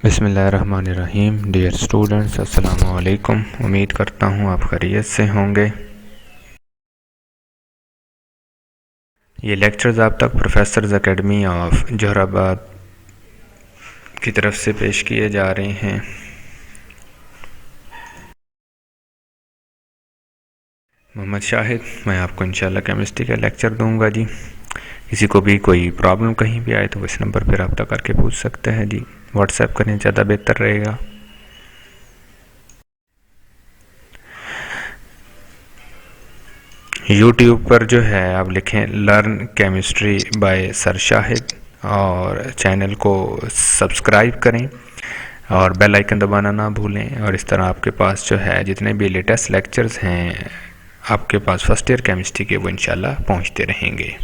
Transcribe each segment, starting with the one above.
बिस्मिल्लाहिर्रहमानिर्रहीम। Dear students, अस्सलामु अलैकुम। उम्मीद करता हूँ आप खैरियत से होंगे। ये लेक्चर्स आप तक प्रोफेसर्स एकेडमी ऑफ जोहराबाद की तरफ से पेश किए जा रहे हैं। मोहम्मद शाहिद, मैं आपको इंशाल्लाह केमिस्ट्री का लेक्चर दूंगा जी। किसी को भी कोई प्रॉब्लम कहीं भी आए तो इस नंबर पर रब्ता करके पूछ सकते हैं जी। व्हाट्सएप करें, ज़्यादा बेहतर रहेगा। यूट्यूब पर जो है आप लिखें learn chemistry bye sir Shahid और चैनल को सब्सक्राइब करें और बेल आइकन दबाना ना भूलें। और इस तरह आपके पास जो है जितने भी लेटेस्ट लेक्चर्स हैं आपके पास फर्स्ट ईयर केमिस्ट्री के, वो इंशाल्लाह पहुंचते रहेंगे।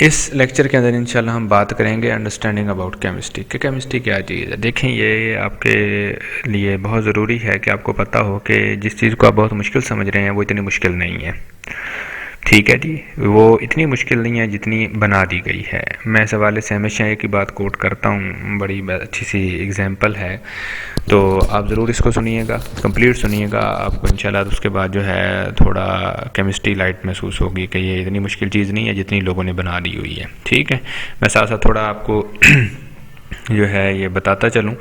इस लेक्चर के अंदर इंशाल्लाह हम बात करेंगे अंडरस्टैंडिंग अबाउट केमिस्ट्री कि केमिस्ट्री क्या चीज़ है। देखें, ये आपके लिए बहुत ज़रूरी है कि आपको पता हो कि जिस चीज़ को आप बहुत मुश्किल समझ रहे हैं वो इतनी मुश्किल नहीं है। ठीक है जी, वो इतनी मुश्किल नहीं है जितनी बना दी गई है। मैं इस हवाले से हमेशा एक ही बात कोट करता हूँ, बड़ी अच्छी सी एग्जांपल है, तो आप ज़रूर इसको सुनिएगा, कंप्लीट सुनिएगा। आपको इंशाल्लाह उसके बाद जो है थोड़ा केमिस्ट्री लाइट महसूस होगी कि ये इतनी मुश्किल चीज़ नहीं है जितनी लोगों ने बना दी हुई है। ठीक है, मैं साथ साथ थोड़ा आपको जो है ये बताता चलूँ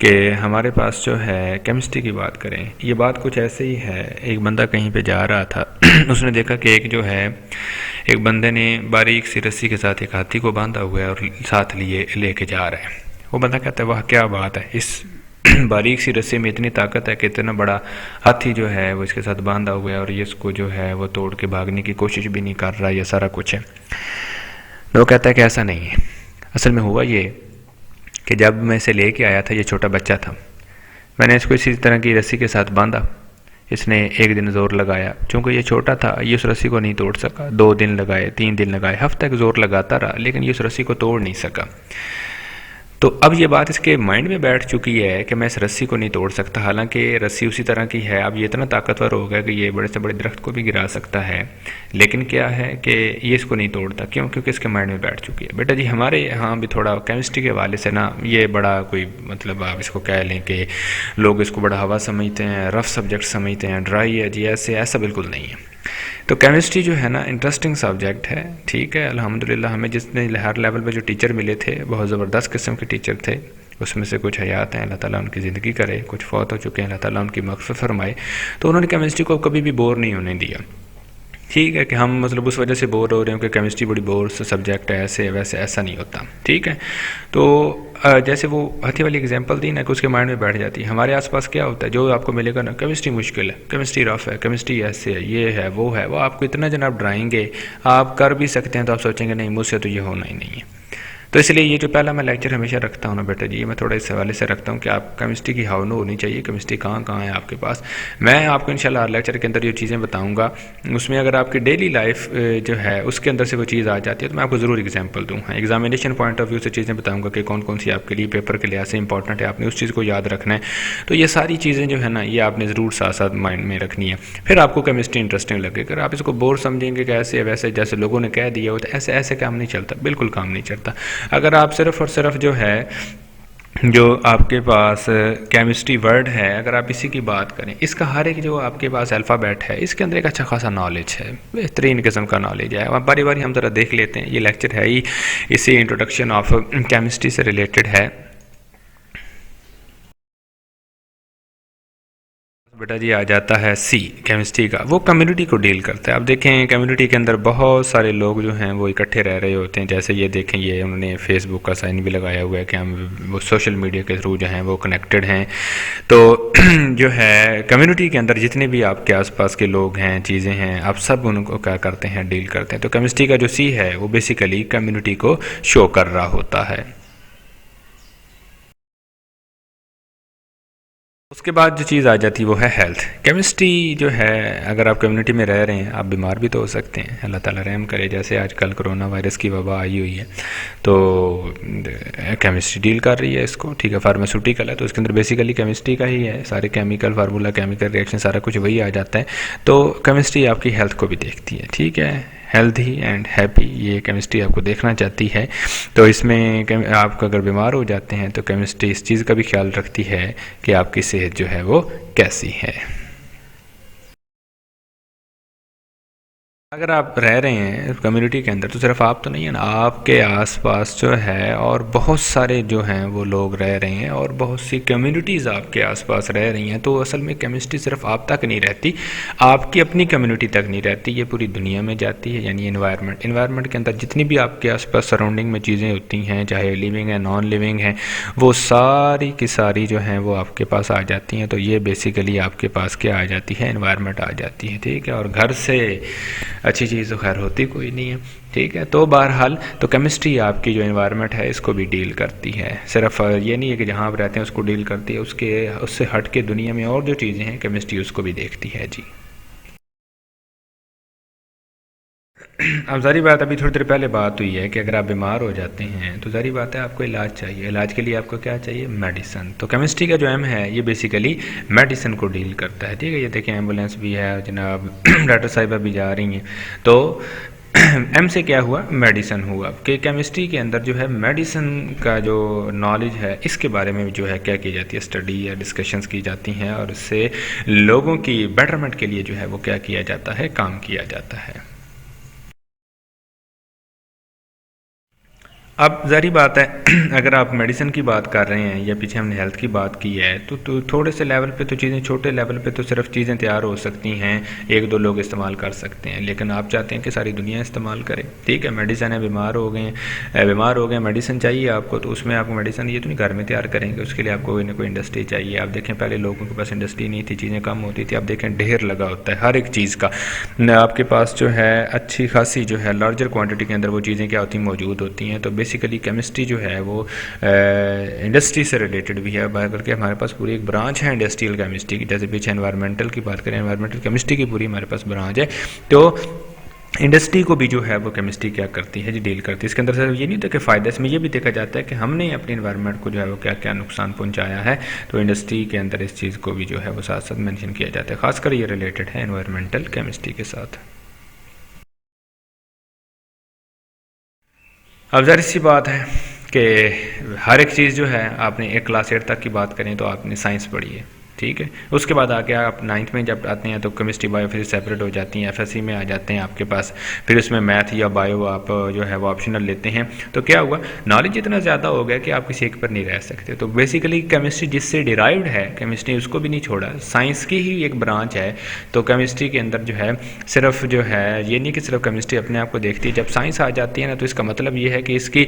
कि हमारे पास जो है केमिस्ट्री की बात करें, ये बात कुछ ऐसे ही है। एक बंदा कहीं पे जा रहा था उसने देखा कि एक बंदे ने बारीक सी रस्सी के साथ एक हाथी को बांधा हुआ है और साथ लिए लेके जा रहा है। वो बंदा कहता है वाह क्या बात है, इस बारीक सी रस्सी में इतनी ताकत है कि इतना बड़ा हाथी जो है वो इसके साथ बांधा हुआ है और ये इसको जो है वो तोड़ के भागने की कोशिश भी नहीं कर रहा, ये सारा कुछ है। तो वो कहता है कि ऐसा नहीं है, असल में हुआ ये कि जब मैं इसे लेके आया था, ये छोटा बच्चा था, मैंने इसको इसी तरह की रस्सी के साथ बांधा। इसने एक दिन ज़ोर लगाया, चूँकि ये छोटा था ये उस रस्सी को नहीं तोड़ सका। 2 दिन लगाए, 3 दिन लगाए, हफ्ते तक ज़ोर लगाता रहा, लेकिन ये उस रस्सी को तोड़ नहीं सका। तो अब ये बात इसके माइंड में बैठ चुकी है कि मैं इस रस्सी को नहीं तोड़ सकता, हालांकि रस्सी उसी तरह की है। अब ये इतना ताकतवर हो गया कि ये बड़े से बड़े दरख्त को भी गिरा सकता है, लेकिन क्या है कि ये इसको नहीं तोड़ता। क्यों? क्योंकि इसके माइंड में बैठ चुकी है। बेटा जी, हमारे यहाँ भी थोड़ा केमिस्ट्री के हवाले से ना ये बड़ा कोई मतलब आप इसको कह लें कि लोग इसको बड़ा हवा समझते हैं, रफ सब्जेक्ट समझते हैं, ड्राई है जी, ऐसा बिल्कुल नहीं है। तो केमिस्ट्री जो है ना इंटरेस्टिंग सब्जेक्ट है। ठीक है, अल्हम्दुलिल्लाह हमें जितने हर लेवल पे जो टीचर मिले थे बहुत ज़बरदस्त किस्म के टीचर थे। उसमें से कुछ हयात हैं, अल्लाह ताला उनकी ज़िंदगी करे, कुछ फौत हो चुके हैं, अल्लाह ताला उनकी मग़फ़िरत फरमाए। तो उन्होंने केमिस्ट्री को कभी भी बोर नहीं होने दिया। ठीक है कि हम मतलब उस वजह से बोर हो रहे हैं कि केमिस्ट्री बड़ी बोर सब्जेक्ट है, ऐसे वैसे, ऐसा नहीं होता। ठीक है, तो जैसे वो हाथी वाली एग्जांपल दी ना कि उसके माइंड में बैठ जाती है। हमारे आसपास क्या होता है, जो आपको मिलेगा ना, केमिस्ट्री मुश्किल है, केमिस्ट्री रफ है, केमिस्ट्री ऐसे है, ये है वो है, वो आपको इतना जनाब डराएंगे, आप कर भी सकते हैं तो आप सोचेंगे नहीं मुझसे तो ये होना ही नहीं है। तो इसलिए ये जो पहला मैं लेक्चर हमेशा रखता हूँ ना बेटा जी, ये मैं थोड़ा इस हवाले से रखता हूँ कि आप केमिस्ट्री की हाउ नो होनी चाहिए, केमिस्ट्री कहाँ कहाँ है आपके पास। मैं आपको इंशाल्लाह हर लेक्चर के अंदर जो चीज़ें बताऊँगा उसमें अगर आपकी डेली लाइफ जो है उसके अंदर से वो चीज़ आ जाती है तो मैं आपको ज़रूर एग्जाम्पल दूँगा। एग्जामिनेशन पॉइंट ऑफ व्यू से चीज़ें बताऊँगा कि कौन कौन सी आपके लिए पेपर के लिहाज से इंपॉर्टेंट है, आपने उस चीज़ को याद रखना है। तो ये सारी चीज़ें जो है ना ये आपने ज़रूर साथ साथ माइंड में रखनी है, फिर आपको केमिस्ट्री इंटरेस्टिंग लगे। अगर आप इसको बोर समझेंगे कि ऐसे वैसे जैसे लोगों ने कह दिया हो तो ऐसे ऐसे काम नहीं चलता, बिल्कुल काम नहीं चलता। अगर आप सिर्फ और सिर्फ जो है जो आपके पास केमिस्ट्री वर्ड है, अगर आप इसी की बात करें, इसका हर एक जो आपके पास अल्फ़ाबेट है इसके अंदर एक अच्छा खासा नॉलेज है, बेहतरीन किस्म का नॉलेज है। अब बारी बारी हम ज़रा देख लेते हैं। ये लेक्चर है ही इसी इंट्रोडक्शन ऑफ केमिस्ट्री से रिलेटेड है। बेटा जी आ जाता है सी केमिस्ट्री का, वो कम्युनिटी को डील करता है। अब देखें कम्युनिटी के अंदर बहुत सारे लोग जो हैं वो इकट्ठे रह रहे होते हैं। जैसे ये देखें, ये उन्होंने फेसबुक का साइन भी लगाया हुआ है कि हम वो सोशल मीडिया के थ्रू जो हैं वो कनेक्टेड हैं। तो जो है कम्युनिटी के अंदर जितने भी आपके आसपास के लोग हैं, चीज़ें हैं, आप सब उनको क्या करते हैं, डील करते हैं। तो केमिस्ट्री का जो सी है वो बेसिकली कम्युनिटी को शो कर रहा होता है। उसके बाद जो चीज़ आ जाती है वो है हेल्थ। केमिस्ट्री जो है, अगर आप कम्युनिटी में रह रहे हैं आप बीमार भी तो हो सकते हैं, अल्लाह ताला रहम करे। जैसे आजकल कोरोना वायरस की वबा आई हुई है तो केमिस्ट्री डील कर रही है इसको। ठीक है, फार्मास्यूटिकल है तो उसके अंदर बेसिकली केमिस्ट्री का ही है, सारे केमिकल फार्मूला, केमिकल रिएक्शन, सारा कुछ वही आ जाता है। तो केमिस्ट्री आपकी हेल्थ को भी देखती है। ठीक है, हेल्दी एंड हैप्पी, ये केमिस्ट्री आपको देखना चाहती है। तो इसमें आप अगर बीमार हो जाते हैं तो केमिस्ट्री इस चीज़ का भी ख्याल रखती है कि आपकी सेहत जो है वो कैसी है। अगर आप रह रहे हैं कम्युनिटी के अंदर तो सिर्फ आप तो नहीं है ना, आपके आसपास जो है और बहुत सारे जो हैं वो लोग रह रहे हैं और बहुत सी कम्युनिटीज़ आपके आसपास रह रही हैं। तो असल में केमिस्ट्री सिर्फ आप तक नहीं रहती, आपकी अपनी कम्युनिटी तक नहीं रहती, ये पूरी दुनिया में जाती है। यानी इन्वायरमेंट के अंदर जितनी भी आपके आसपास सराउंडिंग में चीज़ें होती हैं, चाहे लिविंग है नॉन लिविंग है, वो सारी की सारी जो हैं वो आपके पास आ जाती हैं। तो ये बेसिकली आपके पास क्या आ जाती है, इन्वायरमेंट आ जाती है, ठीक है। और घर से अच्छी चीज़ तो खैर होती कोई नहीं है, ठीक है। तो बहरहाल तो केमिस्ट्री आपकी जो इन्वायरमेंट है इसको भी डील करती है। सिर्फ ये नहीं है कि जहाँ आप रहते हैं उसको डील करती है, उससे हट के दुनिया में और जो चीज़ें हैं केमिस्ट्री उसको भी देखती है जी। अब सारी बात अभी थोड़ी देर पहले बात हुई है कि अगर आप बीमार हो जाते हैं तो सारी बात है आपको इलाज चाहिए। इलाज के लिए आपको क्या चाहिए, मेडिसिन। तो केमिस्ट्री का जो एम है ये बेसिकली मेडिसिन को डील करता है, ठीक है। ये देखिए एम्बुलेंस भी है जनाब, डॉक्टर साहिबा भी जा रही हैं। तो एम से क्या हुआ, मेडिसिन हुआ। कि केमिस्ट्री के अंदर जो है मेडिसिन का जो नॉलेज है इसके बारे में जो है क्या की जाती है, स्टडी या डिस्कशंस की जाती हैं और इससे लोगों की बेटरमेंट के लिए जो है वो क्या किया जाता है, काम किया जाता है। अब ज़ाहिर बात है अगर आप मेडिसिन की बात कर रहे हैं या पीछे हमने हेल्थ की बात की है तो थोड़े से लेवल पे तो चीज़ें, छोटे लेवल पे तो सिर्फ चीज़ें तैयार हो सकती हैं, एक दो लोग इस्तेमाल कर सकते हैं, लेकिन आप चाहते हैं कि सारी दुनिया इस्तेमाल करे, ठीक है। मेडिसिन है, बीमार हो गए, मेडिसिन चाहिए आपको, तो उसमें आपको मेडिसिन ये तो नहीं घर में तैयार करेंगे, उसके लिए आपको कोई ना कोई इंडस्ट्री चाहिए। आप देखें पहले लोगों के पास इंडस्ट्री नहीं थी, चीज़ें कम होती थी, आप देखें ढेर लगा होता है हर एक चीज़ का। आपके पास जो है अच्छी खासी जो है लार्जर क्वान्टिटी के अंदर वो चीज़ें क्या होती हैं, मौजूद होती हैं। तो बेसिकली केमिस्ट्री जो है वो इंडस्ट्री से रिलेटेड भी है, बल्कि हमारे पास पूरी एक ब्रांच है इंडस्ट्रियल केमिस्ट्री की। जैसे पीछे एनवायरमेंटल की बात करें, एनवायरमेंटल केमिस्ट्री की पूरी हमारे पास ब्रांच है। तो इंडस्ट्री को भी जो है वो केमिस्ट्री क्या करती है जी, डील करती है। इसके अंदर सिर्फ ये नहीं होता कि फ़ायदा, इसमें ये भी देखा जाता है कि हमने अपने इन्वायरमेंट को जो है वो क्या क्या नुकसान पहुंचाया है। तो इंडस्ट्री के अंदर इस चीज़ को भी जो है वो साथ साथ मेंशन किया जाता है, खासकर ये रिलेटेड है एनवायरमेंटल केमिस्ट्री के साथ। अब ज़ाहिर सी बात है कि हर एक चीज़ जो है, आपने एक क्लास 8 तक की बात करें तो आपने साइंस पढ़ी है, ठीक है। उसके बाद आके आप 9th में जब आते हैं तो केमिस्ट्री बायो फिजिक्स सेपरेट हो जाती हैं, एफएससी में आ जाते हैं आपके पास, फिर उसमें मैथ या बायो आप जो है वो ऑप्शनल लेते हैं। तो क्या हुआ, नॉलेज इतना ज़्यादा हो गया कि आप किसी एक पर नहीं रह सकते। तो बेसिकली केमिस्ट्री जिससे डिराइव्ड है, केमिस्ट्री उसको भी नहीं छोड़ा, साइंस की ही एक ब्रांच है। तो केमिस्ट्री के अंदर जो है सिर्फ जो है ये नहीं कि सिर्फ केमिस्ट्री अपने आप को देखती है, जब साइंस आ जाती है ना तो इसका मतलब ये है कि इसकी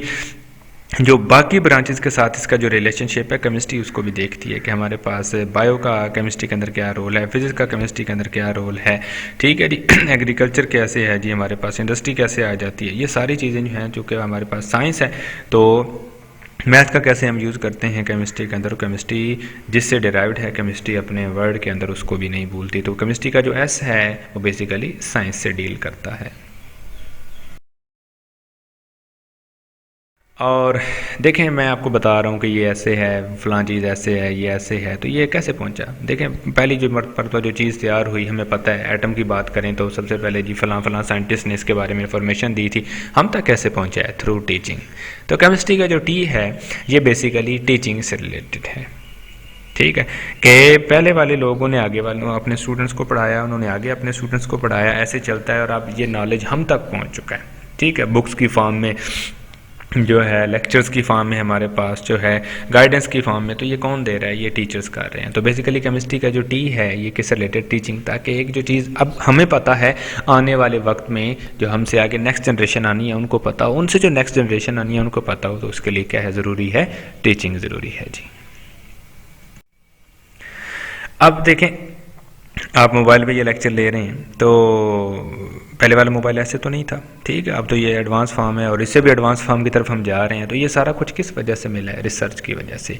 जो बाकी ब्रांचेस के साथ इसका जो रिलेशनशिप है केमिस्ट्री उसको भी देखती है कि हमारे पास बायो का केमिस्ट्री के अंदर क्या रोल है, फिजिक्स का केमिस्ट्री के अंदर क्या रोल है, ठीक है जी। एग्रीकल्चर कैसे है जी, हमारे पास इंडस्ट्री कैसे आ जाती है, ये सारी चीज़ें जो हैं चूँकि हमारे पास साइंस है। तो मैथ का कैसे हम यूज़ करते हैं केमिस्ट्री के अंदर, केमिस्ट्री जिससे डिराइव्ड है, केमिस्ट्री अपने वर्ड के अंदर उसको भी नहीं भूलती। तो केमिस्ट्री का जो एस है वो बेसिकली साइंस से डील करता है। और देखें मैं आपको बता रहा हूँ कि ये ऐसे है, फ़लाँ चीज़ ऐसे है, ये ऐसे है, तो ये कैसे पहुँचा। देखें पहली जो मरतबा जो चीज़ तैयार हुई, हमें पता है एटम की बात करें तो सबसे पहले जी फ़लाँ साइंटिस्ट ने इसके बारे में इंफॉर्मेशन दी थी, हम तक कैसे पहुँचा है, थ्रू टीचिंग। तो केमिस्ट्री का जो टी है ये बेसिकली टीचिंग से रिलेटेड है, ठीक है। कि पहले वाले लोगों ने आगे वालों अपने स्टूडेंट्स को पढ़ाया, उन्होंने आगे अपने स्टूडेंट्स को पढ़ाया, ऐसे चलता है और अब ये नॉलेज हम तक पहुँच चुका है, ठीक है। बुक्स की फॉर्म में जो है, लेक्चर्स की फॉर्म में हमारे पास जो है, गाइडेंस की फॉर्म में, तो ये कौन दे रहा है, ये टीचर्स कर रहे हैं। तो बेसिकली केमिस्ट्री का जो टी है ये किस रिलेटेड, टीचिंग, ताकि एक जो चीज़ अब हमें पता है आने वाले वक्त में जो हमसे आगे नेक्स्ट जनरेशन आनी है उनको पता हो, उनसे जो नेक्स्ट जनरेशन आनी है उनको पता हो, तो उसके लिए क्या है, ज़रूरी है, टीचिंग ज़रूरी है जी। अब देखें आप मोबाइल पे ये लेक्चर ले रहे हैं तो पहले वाला मोबाइल ऐसे तो नहीं था, ठीक है। अब तो ये एडवांस फॉर्म है और इससे भी एडवांस फॉर्म की तरफ हम जा रहे हैं। तो ये सारा कुछ किस वजह से मिला है, रिसर्च की वजह से।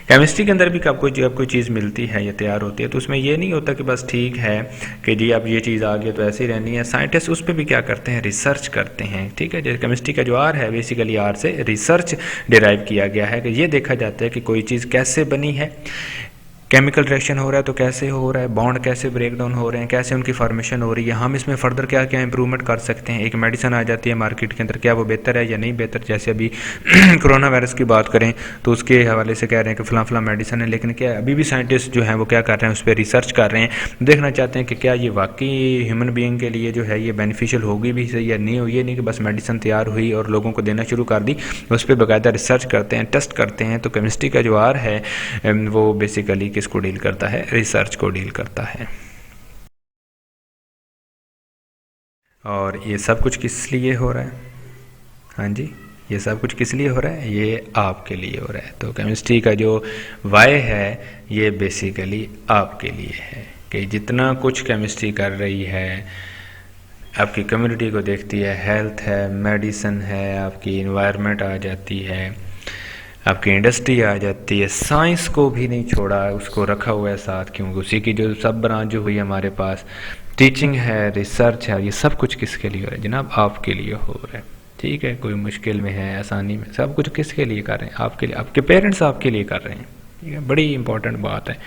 केमिस्ट्री के अंदर भी आपको जब कोई चीज़ मिलती है या तैयार होती है तो उसमें ये नहीं होता कि बस ठीक है कि जी अब ये चीज़ आ गई तो ऐसे ही रहनी है। साइंटिस्ट उस पर भी क्या करते हैं, रिसर्च करते हैं, ठीक है। जैसे केमिस्ट्री का जो आर है बेसिकली आर से रिसर्च डिराइव किया गया है कि ये देखा जाता है कि कोई चीज़ कैसे बनी है, केमिकल रिएक्शन हो रहा है तो कैसे हो रहा है, बॉन्ड कैसे ब्रेक डाउन हो रहे हैं, कैसे उनकी फॉर्मेशन हो रही है, हम इसमें फर्दर क्या क्या इंप्रूवमेंट कर सकते हैं। एक मेडिसिन आ जाती है मार्केट के अंदर, क्या वो बेहतर है या नहीं बेहतर। जैसे अभी कोरोना वायरस की बात करें तो उसके हवाले से कह रहे हैं कि फ़लाँ फ़लाँ मेडिसिन है, लेकिन क्या अभी भी साइंटिस्ट जो हैं वो क्या कर रहे हैं, उस पर रिसर्च कर रहे हैं, देखना चाहते हैं कि क्या ये वाकई ह्यूमन बीइंग के लिए जो है ये बेनिफिशियल होगी भी सही या नहीं हुई। ये नहीं कि बस मेडिसिन तैयार हुई और लोगों को देना शुरू कर दी, उस पर बाकायदा रिसर्च करते हैं, टेस्ट करते हैं। तो केमिस्ट्री का जो आर है वो बेसिकली किसको डील करता है, रिसर्च को डील करता है। और ये सब कुछ किस लिए हो रहा है, हाँ जी, ये सब कुछ किस लिए हो रहा है, ये आपके लिए हो रहा है। तो केमिस्ट्री का जो वाई है ये बेसिकली आपके लिए है कि जितना कुछ केमिस्ट्री कर रही है आपकी कम्युनिटी को देखती है, हेल्थ है, मेडिसिन है, आपकी इन्वायरमेंट आ जाती है, आपकी इंडस्ट्री आ जाती है, साइंस को भी नहीं छोड़ा, उसको रखा हुआ है साथ, क्योंकि उसी की जो सब ब्रांच जो हुई है हमारे पास, टीचिंग है, रिसर्च है, ये सब कुछ किसके लिए हो रहा है जनाब, आपके लिए हो रहा है। ठीक है, कोई मुश्किल में है, आसानी में, सब कुछ किसके लिए कर रहे हैं, आपके लिए, आपके पेरेंट्स आपके लिए कर रहे हैं। ठीक है, बड़ी इंपॉर्टेंट बात है।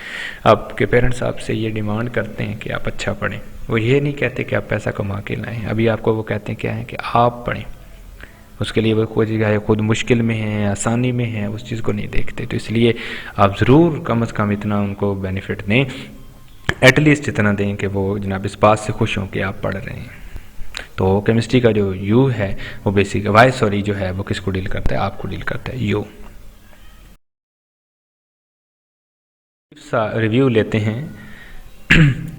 आपके पेरेंट्स आपसे ये डिमांड करते हैं कि आप अच्छा पढ़ें, वो ये नहीं कहते कि आप पैसा कमा के लाएं, अभी आपको वो कहते हैं क्या है कि आप पढ़ें। उसके लिए वो खुद मुश्किल में है, आसानी में है, उस चीज़ को नहीं देखते। तो इसलिए आप ज़रूर कम से कम इतना उनको बेनिफिट दें, एटलीस्ट इतना दें कि वो जनाब इस बात से खुश हों कि आप पढ़ रहे हैं। तो केमिस्ट्री का जो यू है वो बेसिक वाई सॉरी जो है वो किसको डील करता है, आपको डील करता है, यू। रिव्यू लेते हैं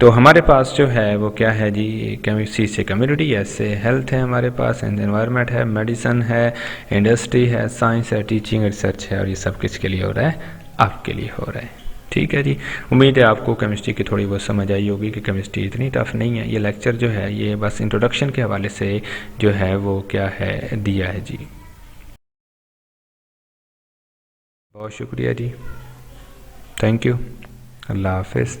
तो हमारे पास जो है वो क्या है जी, केमिस्ट्री से कम्युनिटी, ऐसे हेल्थ है हमारे पास, एंड एनवायरनमेंट है, मेडिसिन है, इंडस्ट्री है, साइंस है, टीचिंग रिसर्च है, और ये सब किसके लिए हो रहा है, आपके लिए हो रहा है। ठीक है जी, उम्मीद है आपको केमिस्ट्री की थोड़ी बहुत समझ आई होगी कि केमिस्ट्री इतनी टफ नहीं है। ये लेक्चर जो है ये बस इंट्रोडक्शन के हवाले से जो है वो क्या है दिया है जी। बहुत शुक्रिया जी, थैंक यू, अल्लाह हाफिज़।